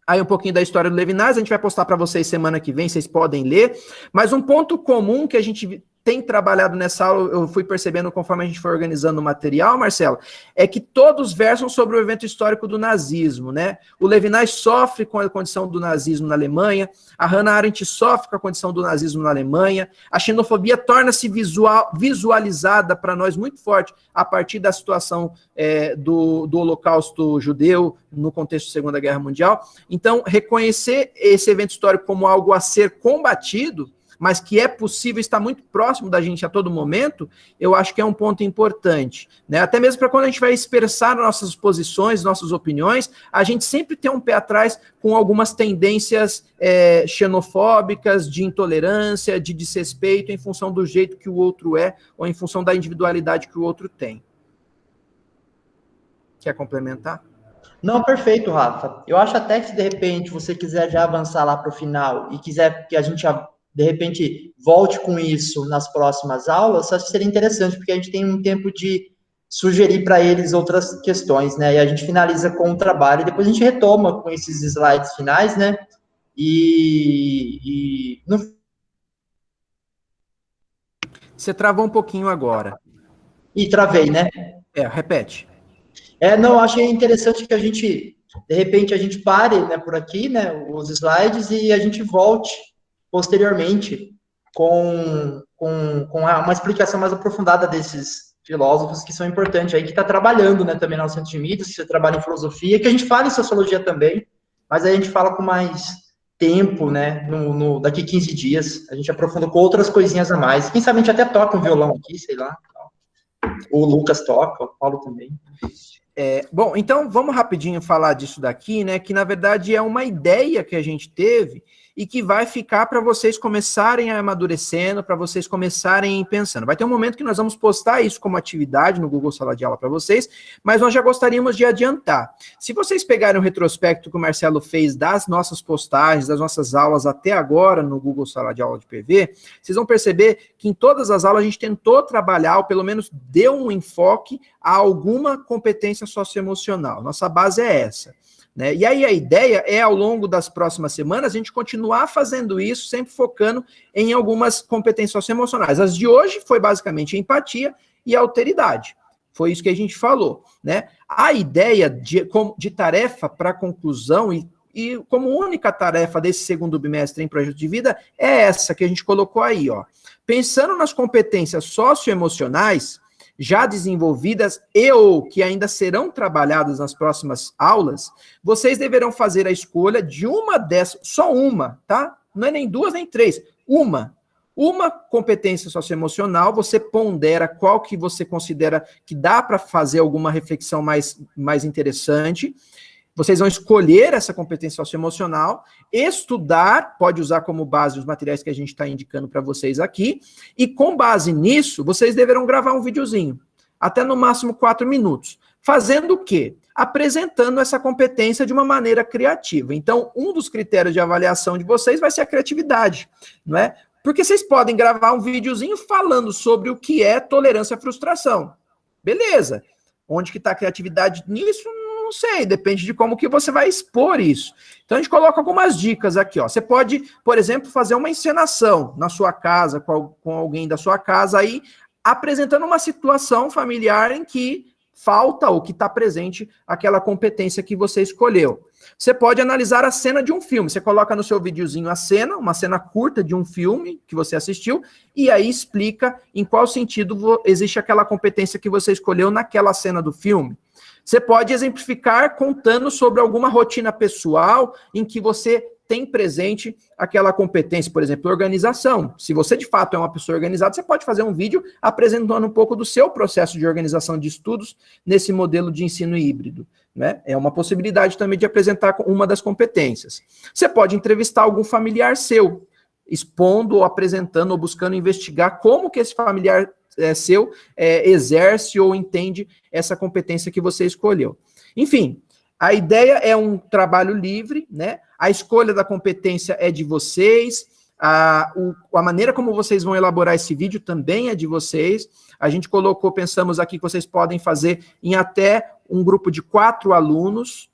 Aí um pouquinho da história do Levinas, a gente vai postar para vocês semana que vem, vocês podem ler, mas um ponto comum que a gente tem trabalhado nessa aula, eu fui percebendo conforme a gente foi organizando o material, Marcelo, é que todos versam sobre o evento histórico do nazismo, né? O Levinas sofre com a condição do nazismo na Alemanha, a Hannah Arendt sofre com a condição do nazismo na Alemanha, a xenofobia torna-se visualizada para nós muito forte a partir da situação do Holocausto judeu no contexto da Segunda Guerra Mundial. Então, reconhecer esse evento histórico como algo a ser combatido, mas que é possível estar muito próximo da gente a todo momento, eu acho que é um ponto importante. Né? Até mesmo para quando a gente vai expressar nossas posições, nossas opiniões, a gente sempre tem um pé atrás com algumas tendências xenofóbicas, de intolerância, de desrespeito em função do jeito que o outro é, ou em função da individualidade que o outro tem. Quer complementar? Não, perfeito, Rafa. Eu acho até que se de repente você quiser já avançar lá para o final e quiser que a gente de repente volte com isso nas próximas aulas, acho que seria interessante, porque a gente tem um tempo de sugerir para eles outras questões, né? E a gente finaliza com o trabalho, e depois a gente retoma com esses slides finais, né? Você travou um pouquinho agora. E travei, né? Repete. Não, achei interessante que a gente, de repente, a gente pare, né, por aqui, né, os slides, e a gente volte posteriormente com uma explicação mais aprofundada desses filósofos que são importantes aí, que está trabalhando, né, também no Centro de Mídias, que você trabalha em filosofia, que a gente fala em sociologia também, mas aí a gente fala com mais tempo, né, daqui 15 dias, a gente aprofunda com outras coisinhas a mais. Quem sabe a gente até toca um violão aqui, sei lá. O Lucas toca, o Paulo também. Bom, então vamos rapidinho falar disso daqui, né? Que na verdade é uma ideia que a gente teve e que vai ficar para vocês começarem a amadurecendo, para vocês começarem pensando. Vai ter um momento que nós vamos postar isso como atividade no Google Sala de Aula para vocês, mas nós já gostaríamos de adiantar. Se vocês pegarem o retrospecto que o Marcelo fez das nossas postagens, das nossas aulas até agora no Google Sala de Aula de PV, vocês vão perceber que em todas as aulas a gente tentou trabalhar, ou pelo menos deu um enfoque a alguma competência socioemocional. Nossa base é essa. Né? E aí a ideia é, ao longo das próximas semanas, a gente continuar fazendo isso, sempre focando em algumas competências socioemocionais. As de hoje foi basicamente a empatia e a alteridade. Foi isso que a gente falou. Né? A ideia de tarefa para conclusão e como única tarefa desse segundo bimestre em projeto de vida é essa que a gente colocou aí. Ó. Pensando nas competências socioemocionais já desenvolvidas ou que ainda serão trabalhadas nas próximas aulas, vocês deverão fazer a escolha de uma dessas, só uma, tá? Não é nem duas nem três, uma competência socioemocional, você pondera qual que você considera que dá para fazer alguma reflexão mais interessante. Vocês vão escolher essa competência socioemocional, estudar, pode usar como base os materiais que a gente está indicando para vocês aqui, e com base nisso, vocês deverão gravar um videozinho, até no máximo 4 minutos. Fazendo o quê? Apresentando essa competência de uma maneira criativa. Então, um dos critérios de avaliação de vocês vai ser a criatividade, não é? Porque vocês podem gravar um videozinho falando sobre o que é tolerância à frustração. Beleza. Onde que está a criatividade nisso? Não Não sei, depende de como que você vai expor isso. Então a gente coloca algumas dicas aqui, ó. Você pode, por exemplo, fazer uma encenação na sua casa, com alguém da sua casa aí, apresentando uma situação familiar em que falta ou que está presente aquela competência que você escolheu. Você pode analisar a cena de um filme. Você coloca no seu videozinho a cena, uma cena curta de um filme que você assistiu, e aí explica em qual sentido existe aquela competência que você escolheu naquela cena do filme. Você pode exemplificar contando sobre alguma rotina pessoal em que você tem presente aquela competência, por exemplo, organização. Se você de fato é uma pessoa organizada, você pode fazer um vídeo apresentando um pouco do seu processo de organização de estudos nesse modelo de ensino híbrido, né? É uma possibilidade também de apresentar uma das competências. Você pode entrevistar algum familiar seu, expondo ou apresentando ou buscando investigar como que esse familiar seu exerce ou entende essa competência que você escolheu. Enfim, a ideia é um trabalho livre, né? A escolha da competência é de vocês, a maneira como vocês vão elaborar esse vídeo também é de vocês. A gente pensamos aqui que vocês podem fazer em até um grupo de 4 alunos,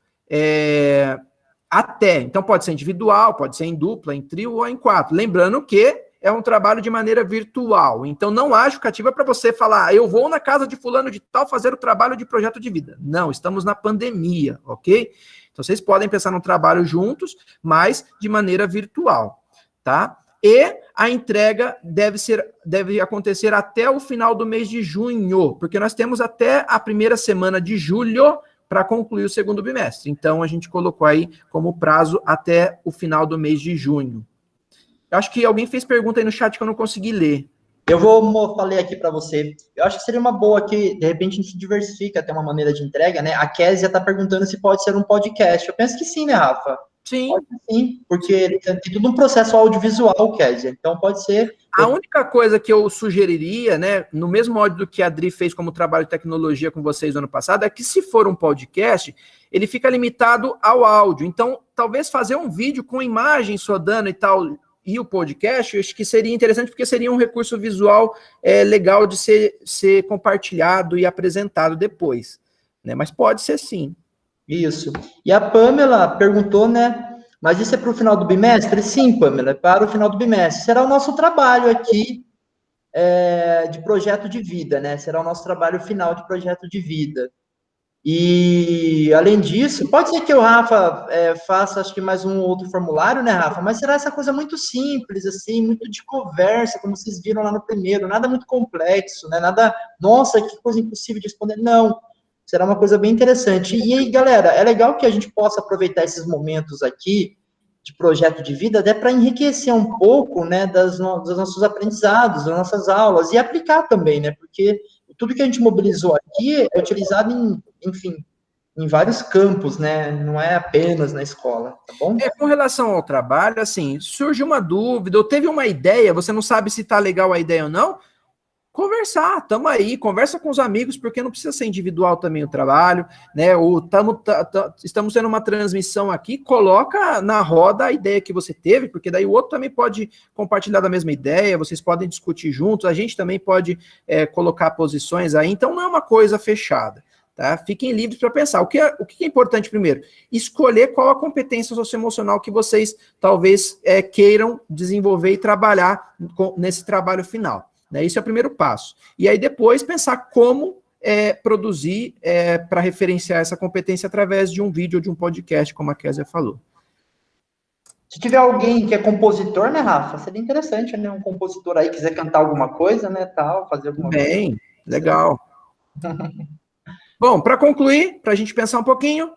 então pode ser individual, pode ser em dupla, em trio ou em 4. Lembrando que é um trabalho de maneira virtual, então não há justificativa para você falar, eu vou na casa de fulano de tal fazer o trabalho de projeto de vida. Não, estamos na pandemia, ok? Então vocês podem pensar no trabalho juntos, mas de maneira virtual, tá? E a entrega deve acontecer até o final do mês de junho, porque nós temos até a primeira semana de julho para concluir o segundo bimestre. Então a gente colocou aí como prazo até o final do mês de junho. Eu acho que alguém fez pergunta aí no chat que eu não consegui ler. Eu falei aqui para você. Eu acho que seria uma boa que, de repente, a gente diversifica até uma maneira de entrega, né? A Kézia está perguntando se pode ser um podcast. Eu penso que sim, né, Rafa? Sim. Pode sim, porque tem tudo um processo audiovisual, Kézia. Então pode ser. A única coisa que eu sugeriria, né, no mesmo modo do que a Adri fez como trabalho de tecnologia com vocês no ano passado, é que se for um podcast, ele fica limitado ao áudio. Então, talvez fazer um vídeo com imagens rodando e tal, e o podcast, eu acho que seria interessante, porque seria um recurso visual legal de ser compartilhado e apresentado depois, né? Mas pode ser sim. Isso. E a Pamela perguntou, né? Mas isso é para o final do bimestre? Sim, Pamela, é para o final do bimestre. Será o nosso trabalho aqui de projeto de vida, né? Será o nosso trabalho final de projeto de vida. E, além disso, pode ser que o Rafa faça, acho que mais um outro formulário, né, Rafa? Mas será essa coisa muito simples, assim, muito de conversa, como vocês viram lá no primeiro, nada muito complexo, né? Nada, nossa, que coisa impossível de responder. Não, será uma coisa bem interessante. E aí, galera, é legal que a gente possa aproveitar esses momentos aqui de projeto de vida, até para enriquecer um pouco, né, dos nossos aprendizados, das nossas aulas, e aplicar também, né? Porque tudo que a gente mobilizou aqui é utilizado em vários campos, né? Não é apenas na escola, tá bom? Com relação ao trabalho, assim, surge uma dúvida, ou teve uma ideia, você não sabe se tá legal a ideia ou não, conversar, tamo aí, conversa com os amigos, porque não precisa ser individual também o trabalho, né? Estamos tendo uma transmissão aqui, coloca na roda a ideia que você teve, porque daí o outro também pode compartilhar da mesma ideia, vocês podem discutir juntos, a gente também pode colocar posições aí, então não é uma coisa fechada, tá? Fiquem livres para pensar. O que é importante primeiro? Escolher qual a competência socioemocional que vocês talvez queiram desenvolver e trabalhar nesse trabalho final. Né? Esse é o primeiro passo. E aí depois pensar como produzir para referenciar essa competência através de um vídeo ou de um podcast, como a Kézia falou. Se tiver alguém que é compositor, né, Rafa? Seria interessante, né? Um compositor aí quiser cantar alguma coisa, né, tal, fazer alguma coisa. Bem, legal. Bom, para concluir, para a gente pensar um pouquinho,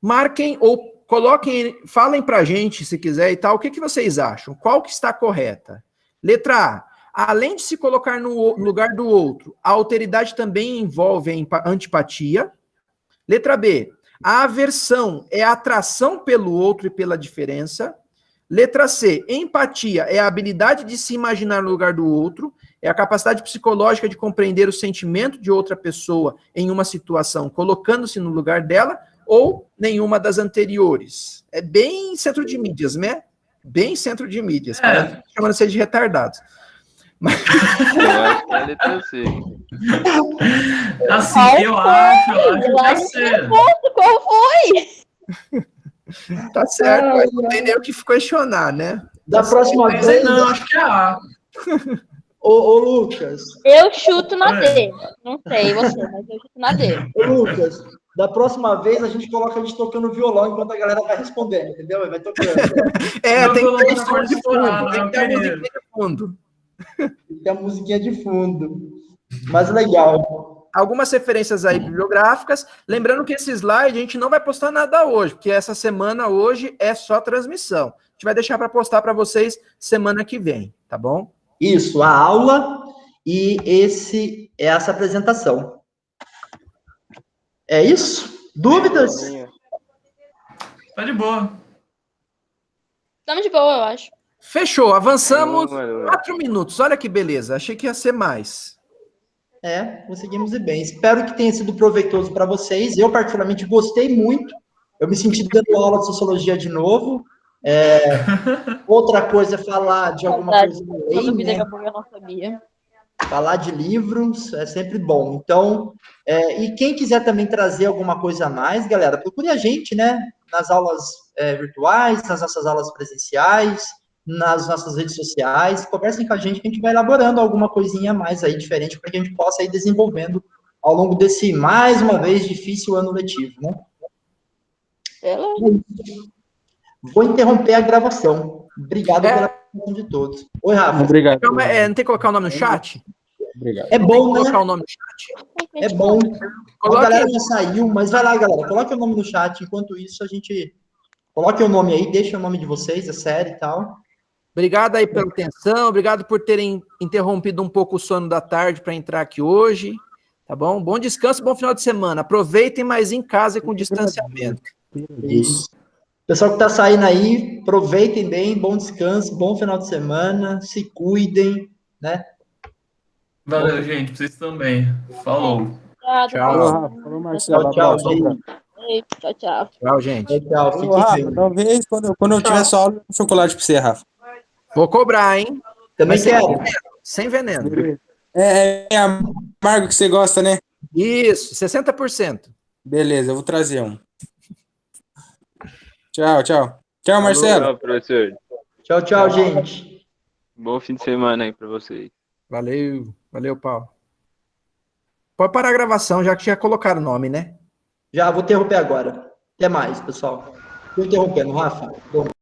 marquem ou coloquem, falem para a gente, se quiser e tal, o que vocês acham? Qual que está correta? Letra A. Além de se colocar no lugar do outro, a alteridade também envolve a antipatia. Letra B. A aversão é a atração pelo outro e pela diferença. Letra C. Empatia é a habilidade de se imaginar no lugar do outro, é a capacidade psicológica de compreender o sentimento de outra pessoa em uma situação, colocando-se no lugar dela, ou nenhuma das anteriores. É bem centro de mídias, né? Bem centro de mídias, chamando-se de retardados. Eu acho que é a letra C. Assim, eu acho que vai ser. Qual foi? Tá certo, mas não tem nem o que questionar, né? Da próxima Não sei vez, não, acho que é A. ô Lucas, Eu chuto na D. Não sei você, mas eu chuto na D. ô Lucas, da próxima vez a gente coloca a gente tocando violão enquanto a galera vai respondendo, entendeu? Vai tocando. É, Meu tem que violão ter tá na som cor de de estourar, fundo, não, tem eu que ter a queria. musiquinha de fundo. Tem a musiquinha de fundo. Mas legal. Algumas referências aí bibliográficas. Lembrando que esse slide a gente não vai postar nada hoje, porque essa semana hoje é só transmissão. A gente vai deixar para postar para vocês semana que vem, tá bom? Isso, a aula e essa apresentação. É isso? Dúvidas? Tá de boa. Estamos de boa, eu acho. Fechou, avançamos Mano, 4 minutos. Olha que beleza, achei que ia ser mais. Conseguimos ir bem. Espero que tenha sido proveitoso para vocês. Eu, particularmente, gostei muito. Eu me senti dando aula de sociologia de novo. Outra coisa é falar de alguma coisa da lei, Toda vida né? que a pouco eu não sabia. Falar de livros é sempre bom. Então, e quem quiser também trazer alguma coisa a mais, galera, procure a gente, né? Nas aulas virtuais, nas nossas aulas presenciais, nas nossas redes sociais. Conversem com a gente que a gente vai elaborando alguma coisinha a mais aí diferente para que a gente possa ir desenvolvendo ao longo desse, mais uma vez, difícil ano letivo, né? Vou interromper a gravação. Obrigado pela participação de todos. Oi, Rafa. Obrigado. Calma, não tem que colocar o nome no chat? Obrigado. É bom, né? Colocar o nome no chat? É bom. A Coloque galera aí. já saiu, mas vai lá, galera. Coloque o nome no chat. Enquanto isso, a gente... Coloque o nome aí, deixa o nome de vocês, a série e tal. Obrigado aí pela atenção, obrigado por terem interrompido um pouco o sono da tarde para entrar aqui hoje, tá bom? Bom descanso, bom final de semana. Aproveitem mais em casa e com distanciamento. Isso. Pessoal que tá saindo aí, aproveitem bem, bom descanso, bom final de semana, se cuidem, né? Valeu, gente. Vocês também. Falou. Obrigado, Tchau. Falou, Rafa. Falou, Marcelo. Tchau, Abraço. gente. Tchau, tchau. Tchau, gente. Tchau, Ô, fiquem Rafa, bem. talvez quando eu tiver sua aula, eu dou chocolate pra você, Rafa. Vou cobrar, hein? Também Mas sem quero. veneno, sem veneno. É amargo que você gosta, né? Isso, 60%. Beleza, eu vou trazer um. Tchau, tchau. Tchau, Marcelo. tchau, professor. Tchau, tchau, gente. Bom fim de semana aí pra vocês. Valeu, valeu, Paulo. Pode parar a gravação, já que já colocaram o nome, né? Já vou interromper agora. Até mais, pessoal. Tô interrompendo, Rafa. Bom.